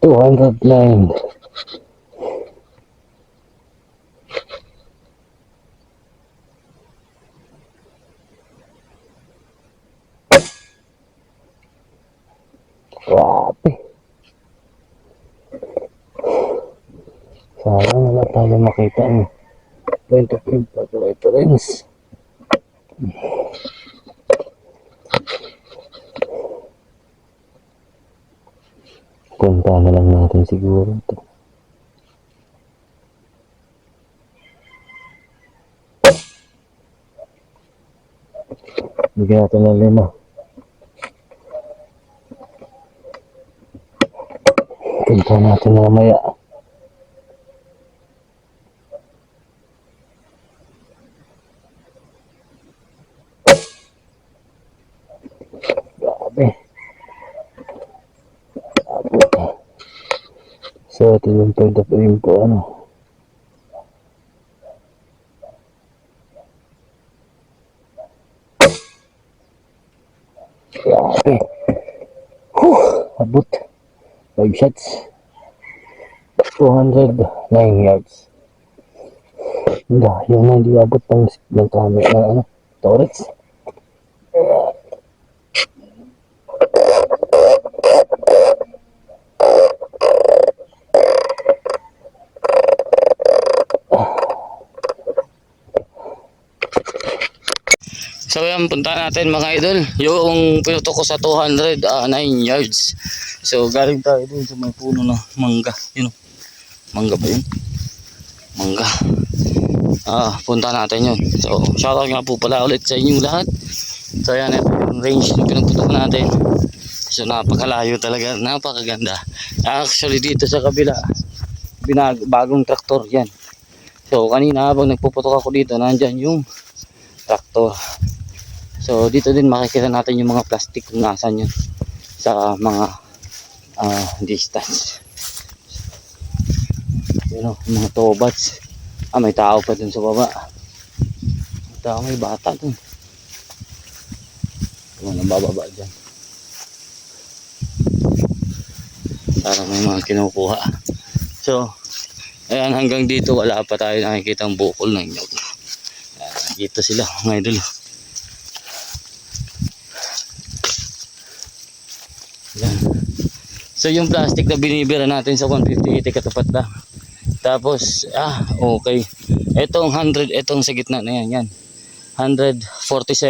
209. Grabe. Sayang wala tayo makita ng point of impact reference. Punta na lang natin siguro ito. Bigyan natin ng 5. Punta natin mamaya. Grabe. So ito yung point of aim ko, ano. Grabe. Abot. 5 shots. 209 yards. Yung hindi abot ng camera ng ano, Torres. So yan, punta natin mga idol, yung pinuto ko sa 209 yards. So galing tayo dun sa may puno na mangga. Yun, mangga ba yun? Mangga. Punta natin yun. So shoutout nga po pala ulit sa inyong lahat. So yan, ito yung range na pinuputok natin. So napakalayo talaga, napakaganda. Actually dito sa kabila, bagong traktor yan. So kanina habang nagpuputok ako dito, nandyan yung traktor. So dito din makikita natin yung mga plastic kung nasan yun sa mga distance. Yun o, mga tobats. May tao pa dun sa baba. May bata dun. Walang bababa dyan. Parang may mga kinukuha. So ayan, hanggang dito wala pa tayo nakikita ang bukol ng nyog. Dito sila mga idol. Yan. So yung plastic na binibira natin sa 150 katapat lang. Tapos okay. Etong 100, etong sa gitna na yan, 147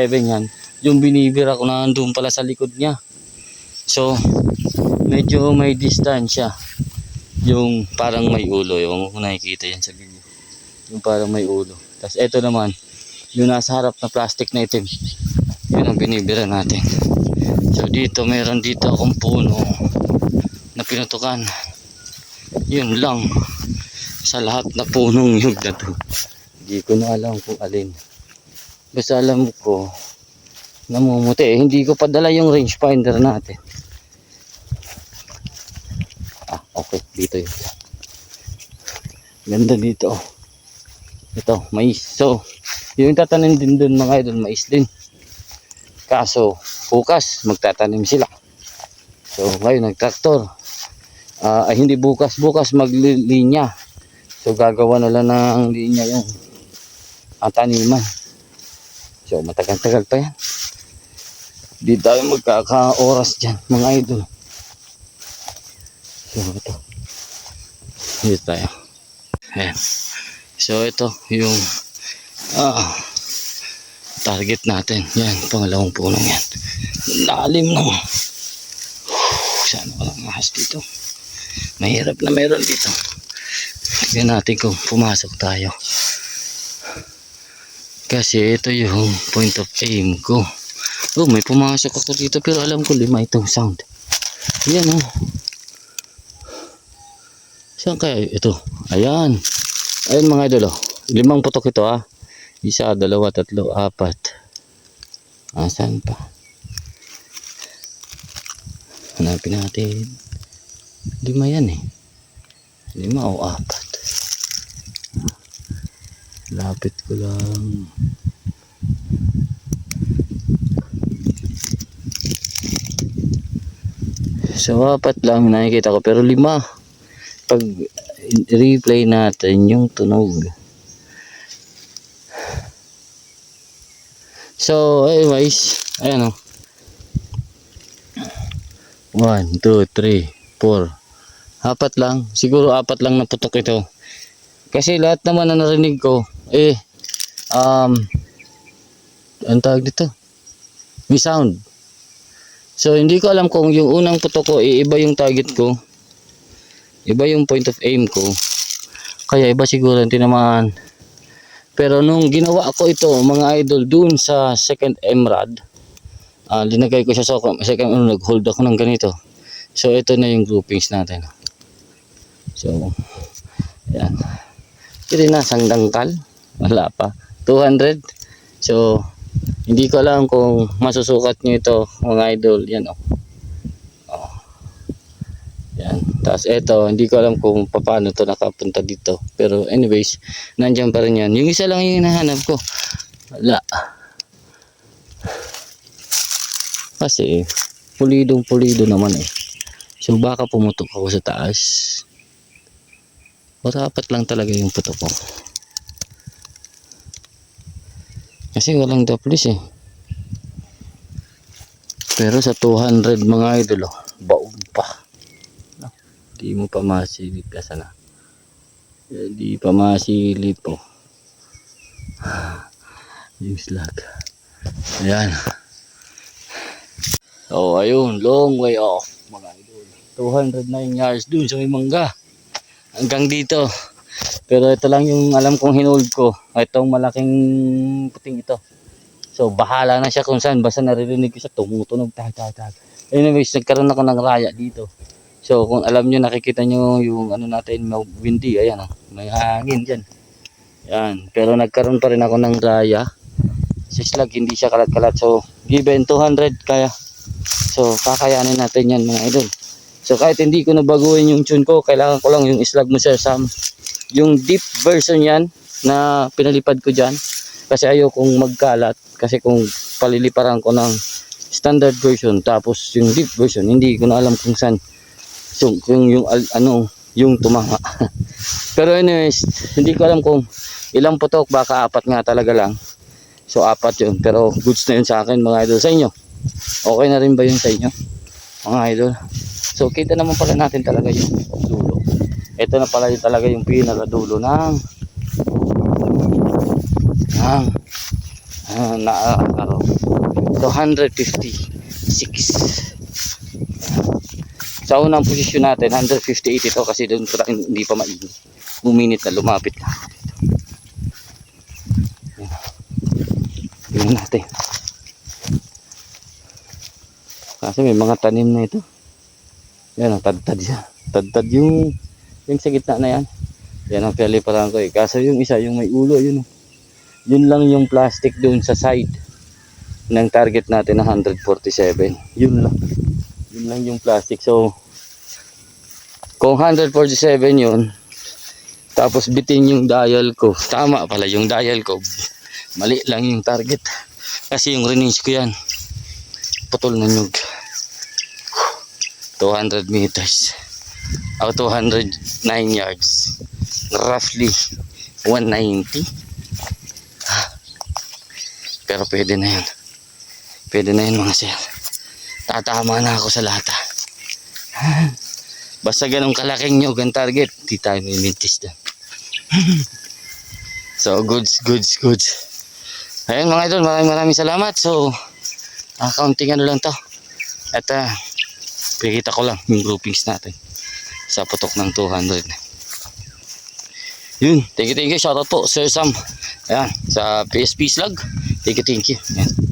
yan. Yung binibira ko na nandun pala sa likod niya. So medyo may distansya. Yung parang may ulo, yung nakikita yan sa video. Yung parang may ulo. Tapos eto naman, yung nasa harap na plastic na itim. Yun ang binibira natin. So dito, meron dito akong puno na pinutukan. Yun lang sa lahat na punong yun na to. Hindi ko na alam kung alin. Basta alam ko namumuti. Hindi ko padala yung rangefinder natin. Okay, dito yun. Ganda dito. Ito, mais. So yung tatanim din dun mga idol, mais din. Kaso bukas magtatanim sila. So ngayon nagtraktor. Hindi bukas maglilinya. So gagawa na lang ng linya yung taniman. So matagal-tagal pa yan. Di tayo magkaka-oras dyan mga idol. So ito. Dito tayo. Ayan. So ito yung target natin. Yan, pangalawang punong yan. Lalim na. Sana walang ahas dito. Mahirap na meron dito. Tignan natin kung pumasok tayo. Kasi ito yung point of aim ko. May pumasok ako dito pero alam ko 5 itong sound. Yan Saan kaya ito? Ayan. Ayan mga idol 5 putok ito 1, 2, 3, 4. Saan pa? Hanapin natin. 5 yan 5 o 4. Lapit ko lang. So, 4 lang nakikita ko. Pero 5. Pag replay natin yung tunog. So, anyways, ayan o. 1, 2, 3, 4. 4 lang. Siguro 4 lang na putok ito. Kasi lahat naman na narinig ko, ang tawag dito? May sound. So, hindi ko alam kung yung unang putok ko, iba yung target ko. Iba yung point of aim ko. Kaya iba siguro yung tinamaan. Pero nung ginawa ko ito, mga idol, dun sa second MRAD, linagay ko siya sa second, nag-hold ako ng ganito. So, ito na yung groupings natin. So, yan. Hindi na, sangdangkal. Wala pa. 200. So, hindi ko alam kung masusukat nyo ito, mga idol. Yan o. Oh. Yan. Tapos ito, hindi ko alam kung paano to nakapunta dito. Pero anyways, nandiyan pa rin yan. Yung isa lang yung hinahanap ko. Wala. Kasi, pulido naman eh. So, baka pumutok ako sa taas. O, 4 lang talaga yung putok ko. Kasi walang daplis eh. Pero sa 200 mga idol, oh, baog pa. No? Di mo pa masilip ka sana. Di pa masilip po. Yung slag. Ayan. So ayun, long way off mga idol. 209 yards dun sa may mangga. Hanggang dito. Pero ito lang yung alam kong hinold ko. Itong malaking puting ito. So bahala na siya kung saan. Basta naririnig ko siya tumutunog. Tag. Anyways, nagkaroon ako ng raya dito. So kung alam nyo, nakikita nyo yung ano natin, windy. Ayan o. May hangin dyan. Yan. Pero nagkaroon pa rin ako ng raya. Sa slag hindi siya kalat-kalat. So given 200 kaya. So kakayanin natin yan mga idol. So kahit hindi ko nabaguhin yung tune ko, kailangan ko lang yung slag mo Sir Sam. Yung deep version yan na pinalipad ko dyan. Kasi ayokong magkalat. Kasi kung paliliparan ko ng standard version tapos yung deep version, hindi ko na alam kung saan. So kung yung tumama. Pero anyways, hindi ko alam kung ilang putok, baka 4 nga talaga lang. So 4 yun. Pero goods na yun sa akin mga idol. Sa inyo, okay na rin ba yun sa inyo mga idol? So kita naman pala natin talaga yung dulo. Ito na pala yung talaga yung pinakadulo ng so 156. Sa unang posisyon natin 158 ito kasi doon hindi pa mainit. Uminit na, lumapit na. Tingnan natin. Kasi may mga tanim na ito. Yan ang tad siya. Tad yung sa gitna na yan. Yan ang paliparan ko eh. Kaso yung isa, yung may ulo, yun. Yun lang yung plastic doon sa side ng target natin na 147. Yun lang. Yun lang yung plastic. So, kung 147 yun, tapos bitin yung dial ko. Tama pala yung dial ko. Mali lang yung target. Kasi yung range ko yan. Putol na nyug. 200 meters. O 209 yards. Roughly 190. Pero pwede na yun. Pwede na yun mga sir. Tatama na ako sa lata. Basta ganun kalaking nyug ang target, di tayo may mintis doon. So goods. Ayun mga idol, maraming salamat. So counting ano lang to. At pikita ko lang yung groupings natin sa putok ng 200. Yun, thank you, shout out po Sir Sam. Ayan, sa PSP Slug. Thank you. Ayan.